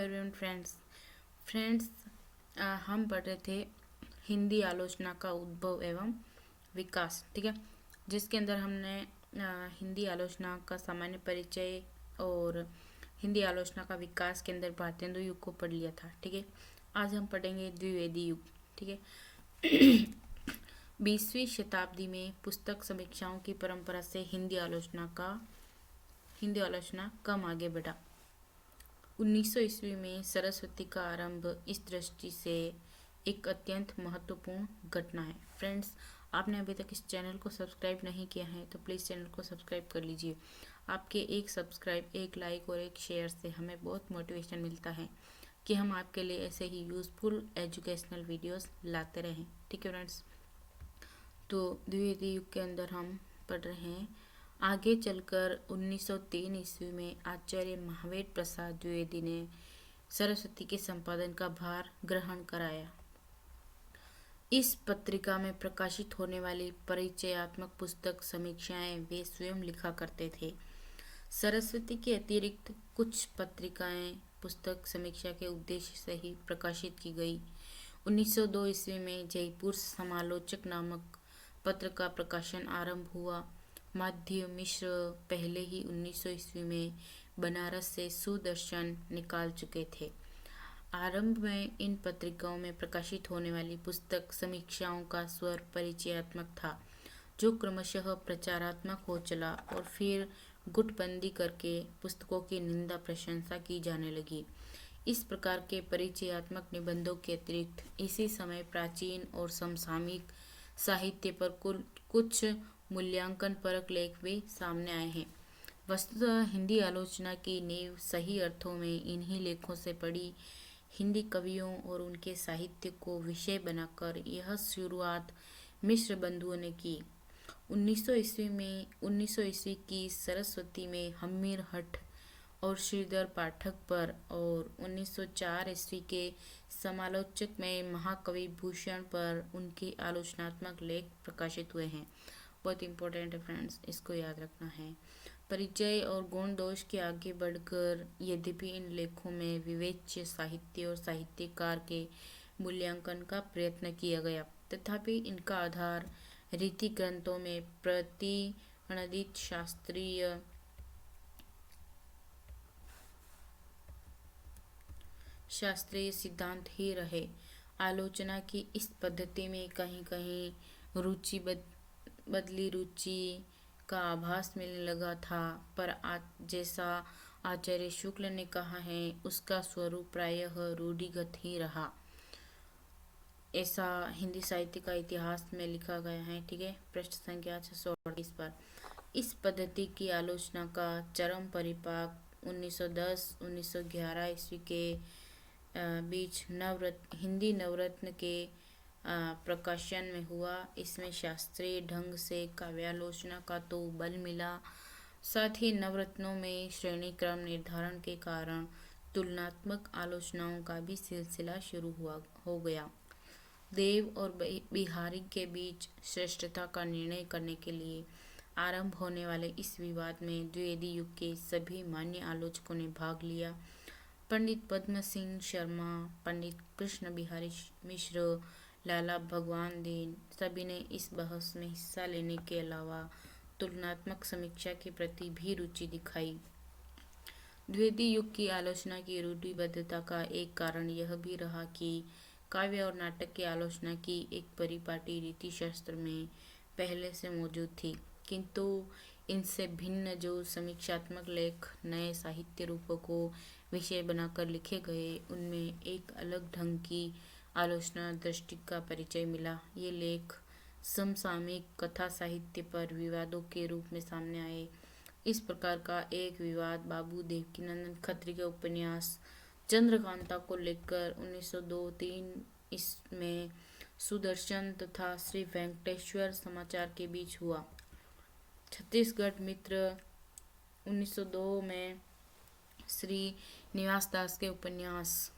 Everyone friends हम पढ़ रहे थे हिंदी आलोचना का उद्भव एवं विकास। ठीक है, जिसके अंदर हमने हिंदी आलोचना का सामान्य परिचय और हिंदी आलोचना का विकास के अंदर भारतेंदु युग को पढ़ लिया था। ठीक है, आज हम पढ़ेंगे द्विवेदी युग। ठीक है, 20वीं शताब्दी में पुस्तक समीक्षाओं की परंपरा से हिंदी आलोचना कम आगे बढ़ा। 1900 ईस्वी में सरस्वती का आरंभ इस दृष्टि से एक अत्यंत महत्वपूर्ण घटना है। फ्रेंड्स, आपने अभी तक इस चैनल को सब्सक्राइब नहीं किया है तो प्लीज़ चैनल को सब्सक्राइब कर लीजिए। आपके एक सब्सक्राइब, एक लाइक और एक शेयर से हमें बहुत मोटिवेशन मिलता है कि हम आपके लिए ऐसे ही यूज़फुल एजुकेशनल वीडियोस लाते रहें। ठीक है फ्रेंड्स, तो द्विवेदी युग के अंदर हम पढ़ रहे हैं। आगे चलकर 1903 ईस्वी में आचार्य महावीर प्रसाद द्विवेदी ने सरस्वती के संपादन का भार ग्रहण कराया। इस पत्रिका में प्रकाशित होने वाली परिचयात्मक पुस्तक समीक्षाएं वे स्वयं लिखा करते थे। सरस्वती के अतिरिक्त कुछ पत्रिकाएं पुस्तक समीक्षा के उद्देश्य से ही प्रकाशित की गई। 1902 ईस्वी में जयपुर समालोचक नामक पत्र का प्रकाशन आरंभ हुआ। माध्य मिश्र पहले ही 1900 ईस्वी में बनारस से सुदर्शन निकाल चुके थे। आरंभ में इन पत्रिकाओं में प्रकाशित होने वाली पुस्तक समीक्षाओं का स्वर परिचयात्मक था, जो क्रमशः प्रचारात्मक हो चला और फिर गुटबंदी करके पुस्तकों की निंदा प्रशंसा की जाने लगी। इस प्रकार के परिचयात्मक निबंधों के अतिरिक्त इसी समय प्राचीन और समसामयिक साहित्य पर कुछ मूल्यांकन परक लेख भी सामने आए हैं। वस्तुतः हिंदी आलोचना की नींव सही अर्थों में इन्हीं लेखों से पड़ी। हिंदी कवियों और उनके साहित्य को विषय बनाकर यह शुरुआत मिश्र बंधुओं ने की। 1900 ईस्वी की सरस्वती में हम्मीर हठ और श्रीधर पाठक पर और 1904 ईस्वी के समालोचक में महाकवि भूषण पर उनके आलोचनात्मक लेख प्रकाशित हुए हैं। बहुत इंपॉर्टेंट है फ्रेंड्स, इसको याद रखना है। परिचय और गुण दोष के आगे बढ़कर यद्यपि इन लेखों में विवेच्य साहित्य और साहित्यकार के मूल्यांकन का प्रयत्न किया गया, तथापि इनका आधार रीति ग्रंथों में प्रतिणदित शास्त्रीय सिद्धांत ही रहे। आलोचना की इस पद्धति में कहीं कहीं बदली रुचि का आभास मिलने लगा था, पर जैसा आचार्य शुक्ल ने कहा है, उसका स्वरूप प्रायः रूढ़िगत ही रहा। ऐसा हिंदी साहित्य का इतिहास में लिखा गया है। ठीक है, पृष्ठ संख्या 628 पर। इस पद्धति की आलोचना का चरम परिपाक 1910-1911 ईस्वी के बीच हिंदी नवरत्न के प्रकाशन में हुआ। इसमें शास्त्रीय ढंग से काव्यालोचना का तो बल मिला, साथ ही नवरत्नों में श्रेणी क्रम निर्धारण के कारण तुलनात्मक आलोचनाओं का भी सिलसिला शुरू हो गया। देव और बिहारी के बीच श्रेष्ठता का निर्णय करने के लिए आरंभ होने वाले इस विवाद में द्विवेदी युग के सभी मान्य आलोचकों ने भाग लिया। पंडित पद्म सिंह शर्मा, पंडित कृष्ण बिहारी मिश्र, लाला भगवान दीन सभी ने इस बहस में हिस्सा लेने के अलावा तुलनात्मक समीक्षा के प्रति भी रुचि दिखाई। द्विवेदी युग की आलोचना की रूढ़िबद्धता का एक कारण यह भी रहा कि काव्य और नाटक की आलोचना की एक परिपाटी रीति शास्त्र में पहले से मौजूद थी, किंतु इनसे भिन्न जो समीक्षात्मक लेख नए साहित्य रूपों को विषय बनाकर लिखे गए, उनमें एक अलग ढंग की आलोचना दृष्टि का परिचय मिला। ये लेख समसामयिक कथा साहित्य पर विवादों के रूप में सामने आए। इस प्रकार का एक विवाद बाबू देवकीनंदन खत्री के उपन्यास चंद्रकांता को लेकर 1902-03 इसमें सुदर्शन तथा श्री वेंकटेश्वर समाचार के बीच हुआ। छत्तीसगढ़ मित्र 1902 में श्री निवास दास के उपन्यास,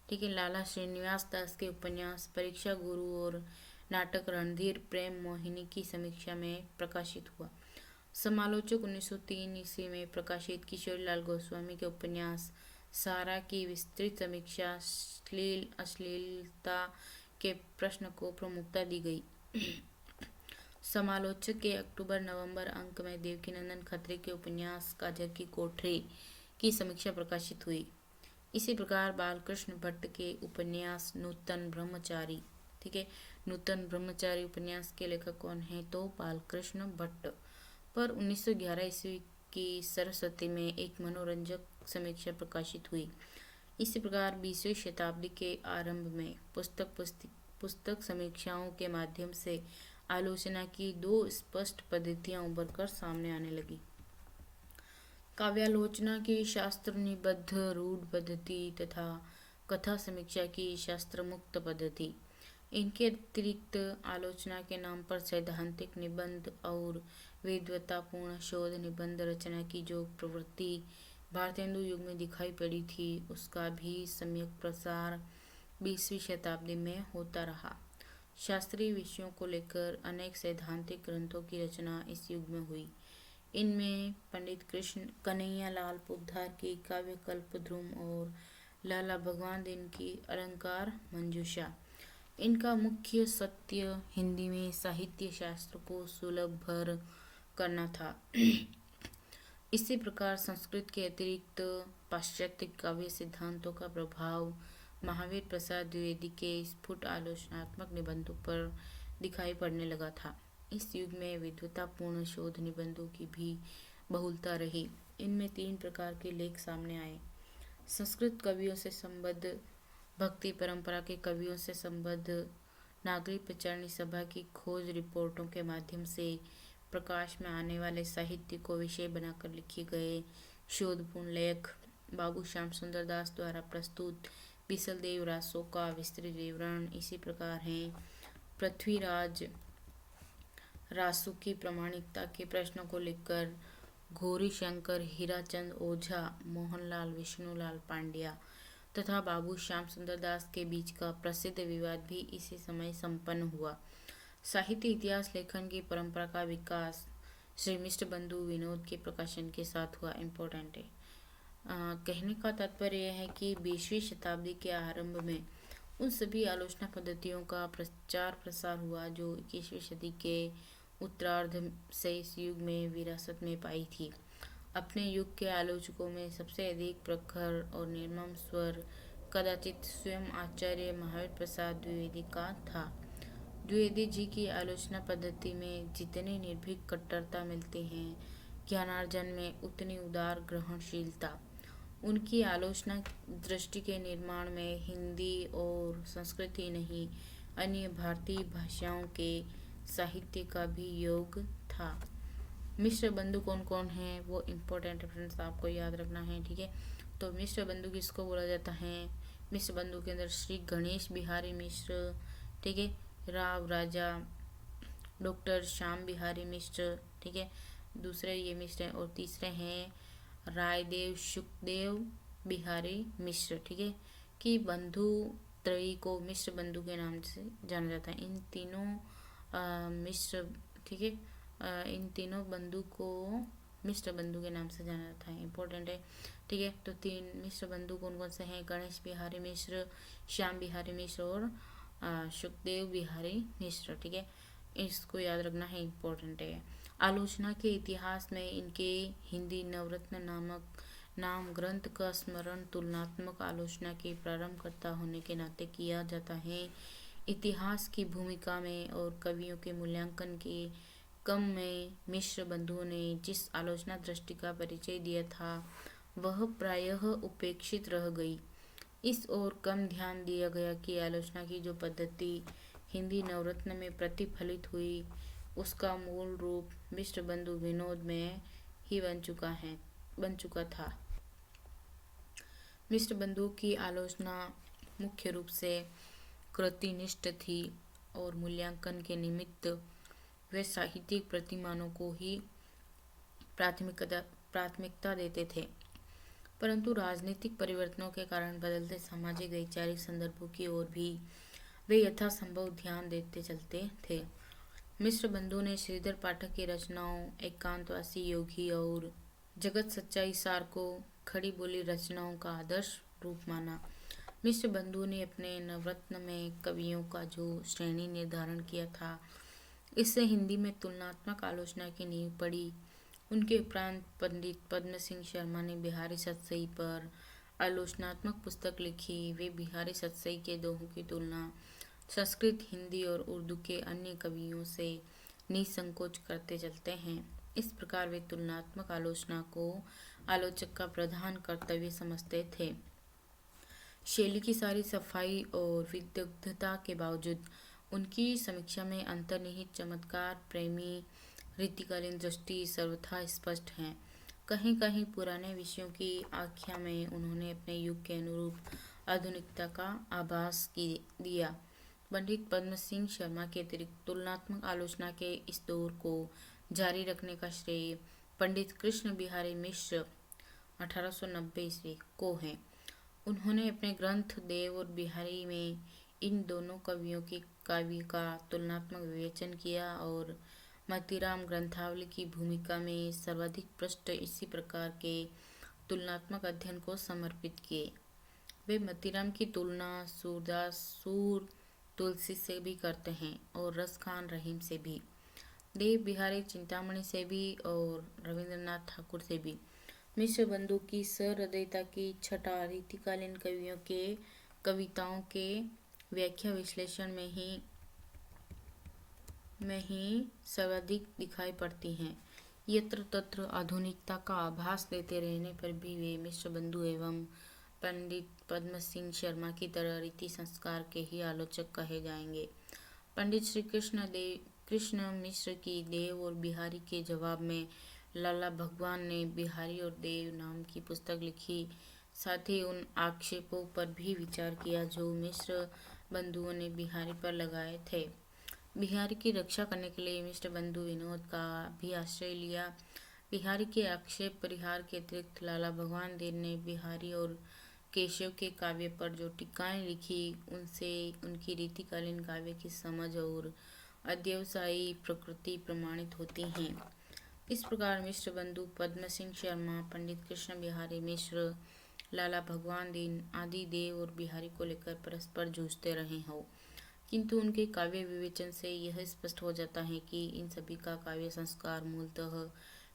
ठीक है, लाला श्रीनिवास दास के उपन्यास परीक्षा गुरु और नाटक रणधीर प्रेम मोहिनी की समीक्षा में प्रकाशित हुआ। समालोचक 1903 ईस्वी में प्रकाशित किशोरीलाल गोस्वामी के उपन्यास सारा की विस्तृत समीक्षा, अश्लीलता के प्रश्न को प्रमुखता दी गई। समालोचक के अक्टूबर-नवंबर अंक में देवकीनंदन खत्री के उपन्यास काजर की कोठरी की समीक्षा प्रकाशित हुई। इसी प्रकार बालकृष्ण भट्ट के उपन्यास नूतन ब्रह्मचारी, ठीक है, नूतन ब्रह्मचारी उपन्यास के लेखक कौन है? तो बालकृष्ण भट्ट। पर 1911 ईस्वी की सरस्वती में एक मनोरंजक समीक्षा प्रकाशित हुई। इसी प्रकार 20वीं शताब्दी के आरंभ में पुस्तक समीक्षाओं के माध्यम से आलोचना की दो स्पष्ट पद्धतियां उभर कर सामने आने लगी। काव्यालोचना की शास्त्र निबद्ध रूढ़ पद्धति तथा कथा समीक्षा की शास्त्र मुक्त पद्धति। इनके अतिरिक्त आलोचना के नाम पर सैद्धांतिक निबंध और विद्वत्तापूर्ण शोध निबंध रचना की जो प्रवृत्ति भारतेंदु युग में दिखाई पड़ी थी, उसका भी सम्यक प्रसार 20वीं शताब्दी में होता रहा। शास्त्रीय विषयों को लेकर अनेक सैद्धांतिक ग्रंथों की रचना इस युग में हुई। इनमें पंडित कृष्ण कन्हैया लाल पोद्दार की काव्य कल्पद्रुम और लाला भगवान दिन की अलंकार मंजूषा। इनका मुख्य सत्य हिंदी में साहित्य शास्त्र को सुलभ करना था। इसी प्रकार संस्कृत के अतिरिक्त पाश्चात्य काव्य सिद्धांतों का प्रभाव महावीर प्रसाद द्विवेदी के स्फुट आलोचनात्मक निबंधों पर दिखाई पड़ने लगा था। इस युग में विद्वत्तापूर्ण शोध निबंधों की भी बहुलता रही। इनमें 3 प्रकार के लेख सामने आए। संस्कृत कवियों से संबद्ध, भक्ति परंपरा के कवियों से संबद्ध, नागरिक प्रचारणी सभा की खोज रिपोर्टों के माध्यम से प्रकाश में आने वाले साहित्य को विषय बनाकर लिखे गए शोधपूर्ण लेख, बाबू श्याम सुंदर दास द्वारा प्रस्तुत बिसल देव रासों का विस्तृत विवरण इसी प्रकार हैं। पृथ्वीराज रासु की प्रामाणिकता के प्रश्नों को लेकर घोरी शंकर, हीराचंद ओझा, मोहनलाल विष्णुलाल पांड्या तथा बाबू श्याम सुंदर दास के बीच का प्रसिद्ध विवाद भी इसी समय संपन्न हुआ। साहित्य इतिहास लेखन की परंपरा का विकास श्री मिश्र बंधु विनोद के प्रकाशन के साथ हुआ। इम्पोर्टेंट है। कहने का तात्पर्य यह है कि 20वीं शताब्दी के आरंभ में उन सभी आलोचना पद्धतियों का प्रचार प्रसार हुआ जो 21वीं सदी के उत्तरार्ध से इस युग में विरासत में पाई थी। अपने युग के आलोचकों में सबसे अधिक प्रखर और निर्मम स्वर कदाचित स्वयं आचार्य महावीर प्रसाद द्विवेदी का था। द्विवेदी जी की आलोचना पद्धति में जितनी निर्भीक कट्टरता मिलती है, ज्ञानार्जन में उतनी उदार ग्रहणशीलता। उनकी आलोचना दृष्टि के निर्माण में हिंदी और संस्कृत ही नहीं, अन्य भारतीय भाषाओं के साहित्य का भी योग था। मिश्र बंधु कौन कौन हैं वो इम्पोर्टेंट फ्रेंड्स आपको याद रखना है, ठीक है। तो मिश्र बंधु किसको बोला जाता है? मिश्र बंधु के अंदर श्री गणेश बिहारी मिश्र, ठीक है, राव राजा, डॉक्टर श्याम बिहारी मिश्र, ठीक है, दूसरे ये मिश्र हैं। और तीसरे हैं रायदेव शुकदेव बिहारी मिश्र, ठीक है, कि बंधु त्रयी को मिश्र बंधु के नाम से जाना जाता है। इन तीनों मिश्र, ठीक है, इन तीनों बंधु को मिश्र बंधु के नाम से जाना जाता है। इम्पोर्टेंट है, ठीक है। तो 3 मिश्र बंधु कौन कौन से हैं? गणेश बिहारी मिश्र, श्याम बिहारी मिश्र और शुकदेव बिहारी मिश्र, ठीक है। इसको याद रखना है, इम्पोर्टेंट है। आलोचना के इतिहास में इनके हिंदी नवरत्न नामक नाम ग्रंथ का स्मरण तुलनात्मक आलोचना के प्रारंभकर्ता होने के नाते किया जाता है। इतिहास की भूमिका में और कवियों के मूल्यांकन के क्रम में मिश्र बंधुओं ने जिस आलोचना दृष्टि का परिचय दिया था वह प्रायः उपेक्षित रह गई। इस ओर कम ध्यान दिया गया कि आलोचना की जो पद्धति हिंदी नवरत्न में प्रतिफलित हुई उसका मूल रूप मिश्र बंधु विनोद में ही बन चुका था। मिश्र बंधु की आलोचना मुख्य रूप से कृतिनिष्ठ थी और मूल्यांकन के निमित्त वे साहित्यिक प्रतिमानों को ही प्राथमिकता देते थे, परंतु राजनीतिक परिवर्तनों के कारण बदलते सामाजिक वैचारिक संदर्भों की ओर भी वे यथासंभव ध्यान देते चलते थे। मिश्र बंधु ने श्रीधर पाठक की रचनाओं एकांतवासी योगी और जगत सच्चाई सार को खड़ी बोली रचनाओं का आदर्श रूप माना। मिश्र बंधु ने अपने नवरत्न में कवियों का जो श्रेणी निर्धारण किया था, इससे हिंदी में तुलनात्मक आलोचना की नींव पड़ी। उनके उपरांत पंडित पद्म सिंह शर्मा ने बिहारी सतसई पर आलोचनात्मक पुस्तक लिखी। वे बिहारी सतसई के दोहों की तुलना संस्कृत, हिंदी और उर्दू के अन्य कवियों से निसंकोच करते चलते हैं। इस प्रकार वे तुलनात्मक आलोचना को आलोचक का प्रधान कर्तव्य समझते थे। शैली की सारी सफाई और विदग्धता के बावजूद उनकी समीक्षा में अंतर्निहित चमत्कार प्रेमी रीतिकालीन दृष्टि सर्वथा स्पष्ट है। कहीं कहीं पुराने विषयों की आख्या में उन्होंने अपने युग के अनुरूप आधुनिकता का आभास दिया। पंडित पद्म सिंह शर्मा के अतिरिक्त तुलनात्मक आलोचना के इस दौर को जारी रखने का श्रेय पंडित कृष्ण बिहारी मिश्र 1890 ईस्वी को है। उन्होंने अपने ग्रंथ देव और बिहारी में इन दोनों कवियों की काव्य का तुलनात्मक विवेचन किया और मतीराम ग्रंथावली की भूमिका में सर्वाधिक पृष्ठ इसी प्रकार के तुलनात्मक अध्ययन को समर्पित किए। वे मतीराम की तुलना सूरदास सूर तुलसी से भी करते हैं और रसखान रहीम से भी, देव बिहारी चिंतामणि से भी और रविंद्रनाथ ठाकुर से भी। मिश्र बंधु की सहृदयता की छटा रीतिकालीन कवियों के कविताओं के व्याख्या विश्लेषण में ही सर्वाधिक दिखाई पड़ती हैं। यत्र तत्र आधुनिकता का आभास देते रहने पर भी वे मिश्र बंधु एवं पंडित पद्म सिंह शर्मा की तरह रीति संस्कार के ही आलोचक कहे जाएंगे। पंडित श्री कृष्ण मिश्र की देव और बिहारी के जवाब में लाला भगवान ने बिहारी और देव नाम की पुस्तक लिखी। साथ ही उन आक्षेपों पर भी विचार किया जो मिश्र बंधुओं ने बिहारी पर लगाए थे। बिहारी की रक्षा करने के लिए मिश्र बंधु विनोद का भी आश्रय लिया। बिहारी के आक्षेप परिहार के अतिरिक्त लाला भगवान देव ने बिहारी और केशव के काव्य पर जो टीकाएं लिखी, उनसे उनकी रीतिकालीन काव्य की समझ और अध्यवसायी प्रकृति प्रमाणित होती हैं। इस प्रकार मिश्र बंधु पद्म सिंह शर्मा, पंडित कृष्ण बिहारी मिश्र, लाला भगवान दीन आदि देव और बिहारी को लेकर परस्पर जूझते रहे हो, किंतु उनके काव्य विवेचन से यह स्पष्ट हो जाता है कि इन सभी का काव्य संस्कार मूलतः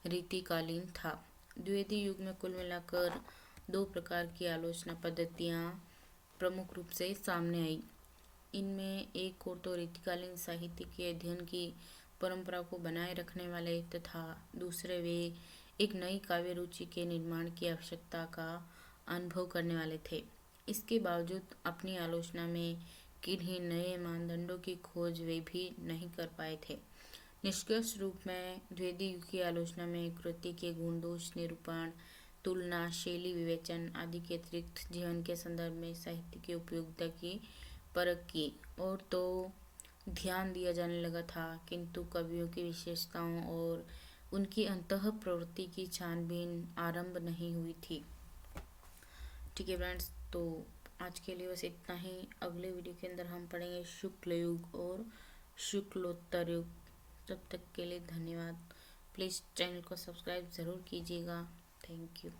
रीतिकालीन था। द्विवेदी युग में कुल मिलाकर दो प्रकार की आलोचना पद्धतियाँ प्रमुख रूप से सामने आई। इनमें एक ओर तो रीतिकालीन साहित्य के अध्ययन की परंपरा को बनाए रखने वाले तथा दूसरे वे एक नई काव्य रुचि के निर्माण की आवश्यकता का अनुभव करने वाले थे। इसके बावजूद अपनी आलोचना में किन्हीं नए मानदंडों की खोज वे भी नहीं कर पाए थे। निष्कर्ष रूप में द्विवेदी युग की आलोचना में कृति के गुण दोष निरूपण, तुलना, शैली विवेचन आदि के अतिरिक्त जीवन के संदर्भ में साहित्य की उपयोगिता की परख की और तो ध्यान दिया जाने लगा था, किंतु कवियों की विशेषताओं और उनकी अंतः प्रवृत्ति की छानबीन आरंभ नहीं हुई थी। ठीक है फ्रेंड्स, तो आज के लिए बस इतना ही। अगले वीडियो के अंदर हम पढ़ेंगे शुक्ल युग और शुक्लोत्तर युग। तब तक के लिए धन्यवाद। प्लीज़ चैनल को सब्सक्राइब ज़रूर कीजिएगा। Thank you.